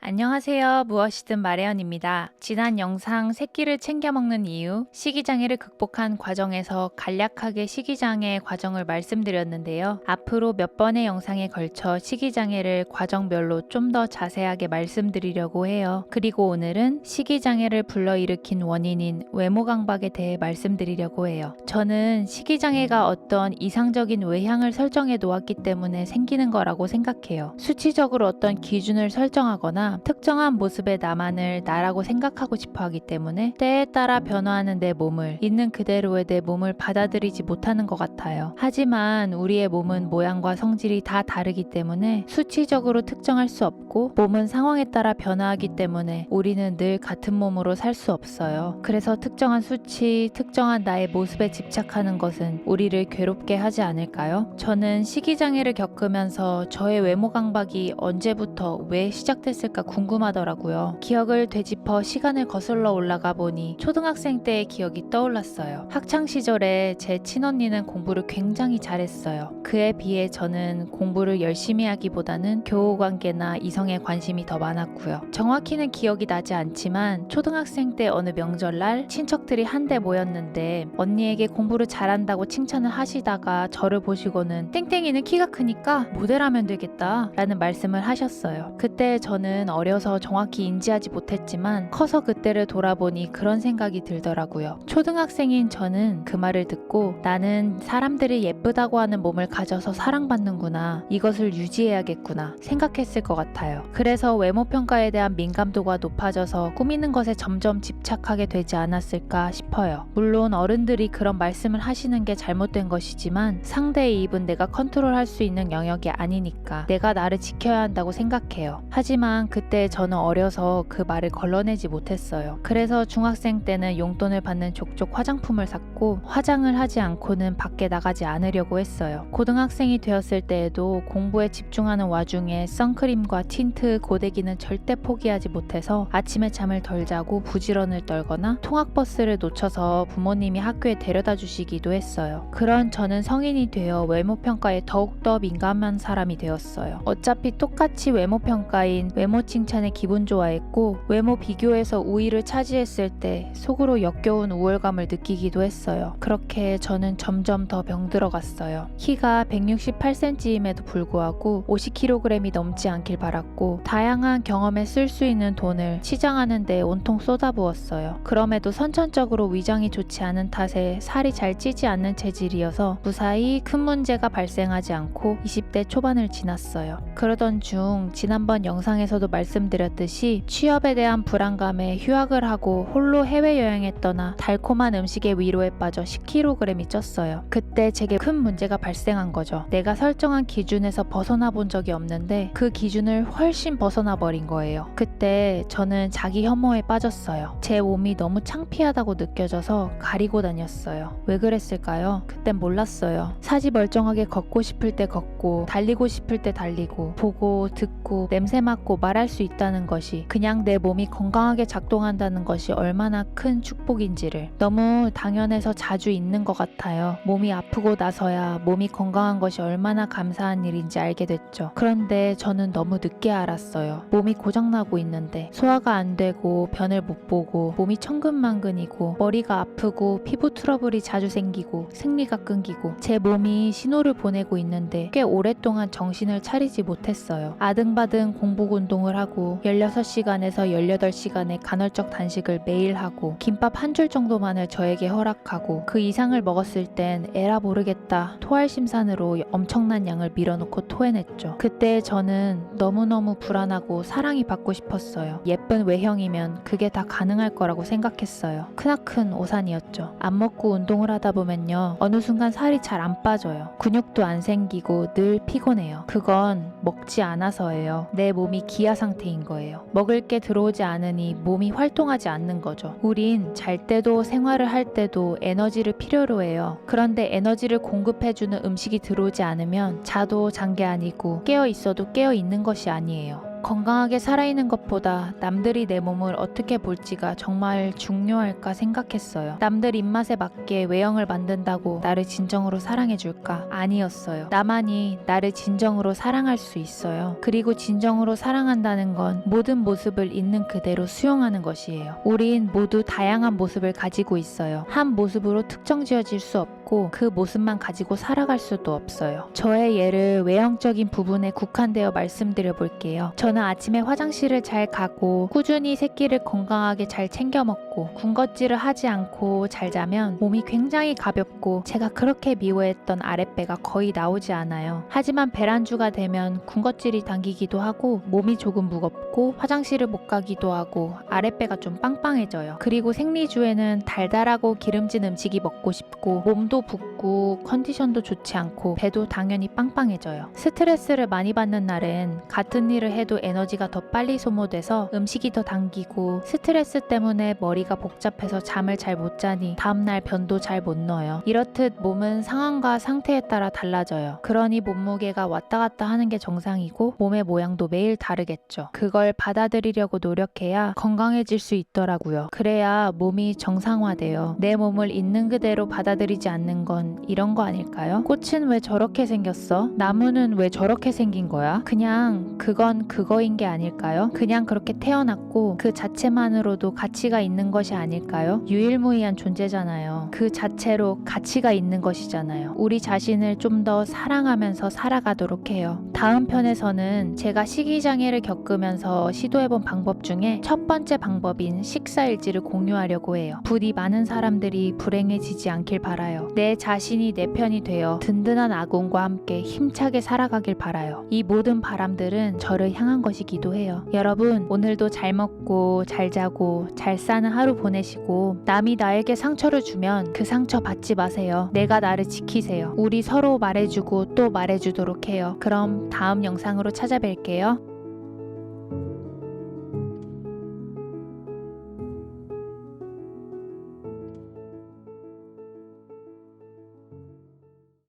안녕하세요. 무엇이든 마레언입니다. 지난 영상 새끼를 챙겨 먹는 이유, 식이장애를 극복한 과정에서 간략하게 식이장애 과정을 말씀드렸는데요. 앞으로 몇 번의 영상에 걸쳐 식이장애를 과정별로 좀 더 자세하게 말씀드리려고 해요. 그리고 오늘은 식이장애를 불러일으킨 원인인 외모 강박에 대해 말씀드리려고 해요. 저는 식이장애가 어떤 이상적인 외향을 설정해 놓았기 때문에 생기는 거라고 생각해요. 수치적으로 어떤 기준을 설정하거나 특정한 모습의 나만을 나라고 생각하고 싶어 하기 때문에 때에 따라 변화하는 내 몸을 있는 그대로의 내 몸을 받아들이지 못하는 것 같아요. 하지만 우리의 몸은 모양과 성질이 다 다르기 때문에 수치적으로 특정할 수 없고 몸은 상황에 따라 변화하기 때문에 우리는 늘 같은 몸으로 살 수 없어요. 그래서 특정한 수치, 특정한 나의 모습에 집착하는 것은 우리를 괴롭게 하지 않을까요? 저는 식이장애를 겪으면서 저의 외모 강박이 언제부터 왜 시작됐을까 궁금하더라고요. 기억을 되짚어 시간을 거슬러 올라가 보니 초등학생 때의 기억이 떠올랐어요. 학창 시절에 제 친언니는 공부를 굉장히 잘했어요. 그에 비해 저는 공부를 열심히 하기보다는 교우 관계나 이성에 관심이 더 많았고요. 정확히는 기억이 나지 않지만 초등학생 때 어느 명절날 친척들이 한데 모였는데 언니에게 공부를 잘한다고 칭찬을 하시다가 저를 보시고는 땡땡이는 키가 크니까 모델하면 되겠다 라는 말씀을 하셨어요. 그때 저는 어려서 정확히 인지하지 못했지만 커서 그때를 돌아보니 그런 생각이 들더라고요. 초등학생인 저는 그 말을 듣고 나는 사람들이 예쁘다고 하는 몸을 가져서 사랑받는구나, 이것을 유지해야겠구나 생각했을 것 같아요. 그래서 외모 평가에 대한 민감도가 높아져서 꾸미는 것에 점점 집착하게 되지 않았을까 싶어요. 물론 어른들이 그런 말씀을 하시는 게 잘못된 것이지만 상대의 입은 내가 컨트롤할 수 있는 영역이 아니니까 내가 나를 지켜야 한다고 생각해요. 하지만 그때 저는 어려서 그 말을 걸러내지 못했어요. 그래서 중학생 때는 용돈을 받는 족족 화장품을 샀고 화장을 하지 않고는 밖에 나가지 않으려고 했어요. 고등학생이 되었을 때에도 공부에 집중하는 와중에 선크림과 틴트, 고데기는 절대 포기하지 못해서 아침에 잠을 덜 자고 부지런을 떨거나 통학버스를 놓쳐서 부모님이 학교에 데려다 주시기도 했어요. 그런 저는 성인이 되어 외모평가에 더욱더 민감한 사람이 되었어요. 어차피 똑같이 외모평가인 외모 칭찬에 기분 좋아했고 외모 비교에서 우위를 차지했을 때 속으로 역겨운 우월감을 느끼기도 했어요. 그렇게 저는 점점 더 병들어갔어요. 키가 168cm임에도 불구하고 50kg이 넘지 않길 바랐고 다양한 경험에 쓸 수 있는 돈을 치장하는 데 온통 쏟아부었어요. 그럼에도 선천적으로 위장이 좋지 않은 탓에 살이 잘 찌지 않는 체질이어서 무사히 큰 문제가 발생하지 않고 20대 초반을 지났어요. 그러던 중 지난번 영상에서도 말씀드렸듯이 취업에 대한 불안감에 휴학을 하고 홀로 해외여행에 떠나 달콤한 음식의 위로에 빠져 10kg이 쪘어요. 그때 제게 큰 문제가 발생한 거죠. 내가 설정한 기준에서 벗어나 본 적이 없는데 그 기준을 훨씬 벗어나 버린 거예요. 그때 저는 자기 혐오에 빠졌어요. 제 몸이 너무 창피하다고 느껴져서 가리고 다녔어요. 왜 그랬을까요? 그땐 몰랐어요. 사지 멀쩡하게 걷고 싶을 때 걷고 달리고 싶을 때 달리고 보고 듣고 냄새 맡고 말할 수 있다는 것이, 그냥 내 몸이 건강하게 작동한다는 것이 얼마나 큰 축복인지를 너무 당연해서 자주 잊는 것 같아요. 몸이 아프고 나서야 몸이 건강한 것이 얼마나 감사한 일인지 알게 됐죠. 그런데 저는 너무 늦게 알았어요. 몸이 고장나고 있는데 소화가 안 되고 변을 못 보고 몸이 천근만근이고 머리가 아프고 피부 트러블이 자주 생기고 생리가 끊기고 제 몸이 신호를 보내고 있는데 꽤 오랫동안 정신을 차리지 못했어요. 아등바등 공복 운동을 하고 16시간에서 18시간의 간헐적 단식을 매일 하고 김밥 한 줄 정도만을 저에게 허락하고 그 이상을 먹었을 땐 에라 모르겠다 토할 심산으로 엄청난 양을 밀어놓고 토해냈죠. 그때 저는 너무너무 불안하고 사랑이 받고 싶었어요. 예쁜 외형이면 그게 다 가능할 거라고 생각했어요. 크나큰 오산이었죠. 안 먹고 운동을 하다 보면요, 어느 순간 살이 잘 안 빠져요. 근육도 안 생기고 늘 피곤해요. 그건 먹지 않아서예요. 내 몸이 기아 상태인 거예요. 먹을 게 들어오지 않으니 몸이 활동하지 않는 거죠. 우린 잘 때도 생활을 할 때도 에너지를 필요로 해요. 그런데 에너지를 공급해주는 음식이 들어오지 않으면 자도 잔 게 아니고 깨어 있어도 깨어 있는 것이 아니에요. 건강하게 살아있는 것보다 남들이 내 몸을 어떻게 볼지가 정말 중요할까 생각했어요. 남들 입맛에 맞게 외형을 만든다고 나를 진정으로 사랑해줄까? 아니었어요. 나만이 나를 진정으로 사랑할 수 있어요. 그리고 진정으로 사랑한다는 건 모든 모습을 있는 그대로 수용하는 것이에요. 우린 모두 다양한 모습을 가지고 있어요. 한 모습으로 특정 지어질 수 없고 그 모습만 가지고 살아갈 수도 없어요. 저의 예를 외형적인 부분에 국한되어 말씀드려 볼게요. 저는 아침에 화장실을 잘 가고 꾸준히 새끼를 건강하게 잘 챙겨 먹고 군것질을 하지 않고 잘 자면 몸이 굉장히 가볍고 제가 그렇게 미워했던 아랫배가 거의 나오지 않아요. 하지만 배란주가 되면 군것질이 당기기도 하고 몸이 조금 무겁고 화장실을 못 가기도 하고 아랫배가 좀 빵빵해져요. 그리고 생리주에는 달달하고 기름진 음식이 먹고 싶고 몸도 붓고 컨디션도 좋지 않고 배도 당연히 빵빵해져요. 스트레스를 많이 받는 날은 같은 일을 해도 에너지가 더 빨리 소모돼서 음식이 더 당기고 스트레스 때문에 머리가 복잡해서 잠을 잘 못 자니 다음날 변도 잘 못 넣어요. 이렇듯 몸은 상황과 상태에 따라 달라져요. 그러니 몸무게가 왔다 갔다 하는 게 정상이고 몸의 모양도 매일 다르겠죠. 그걸 받아들이려고 노력해야 건강해질 수 있더라고요. 그래야 몸이 정상화돼요. 내 몸을 있는 그대로 받아들이지 않는 건 이런 거 아닐까요? 꽃은 왜 저렇게 생겼어? 나무는 왜 저렇게 생긴 거야? 그냥 그건 그거인 게 아닐까요? 그냥 그렇게 태어났고 그 자체만으로도 가치가 있는 것이 아닐까요? 유일무이한 존재잖아요. 그 자체로 가치가 있는 것이잖아요. 우리 자신을 좀 더 사랑하면서 살아가도록 해요. 다음 편에서는 제가 식이장애를 겪으면서 시도해본 방법 중에 첫 번째 방법인 식사일지를 공유하려고 해요. 부디 많은 사람들이 불행해지지 않길 바라요. 내 자신이 내 편이 되어 든든한 아군과 함께 힘차게 살아가길 바라요. 이 모든 바람들은 저를 향한 것이기도 해요. 여러분, 오늘도 잘 먹고 잘 자고 잘 사는 하루 보내시고 남이 나에게 상처를 주면 그 상처 받지 마세요. 내가 나를 지키세요. 우리 서로 말해주고 또 말해주도록 해요. 그럼 다음 영상으로 찾아뵐게요.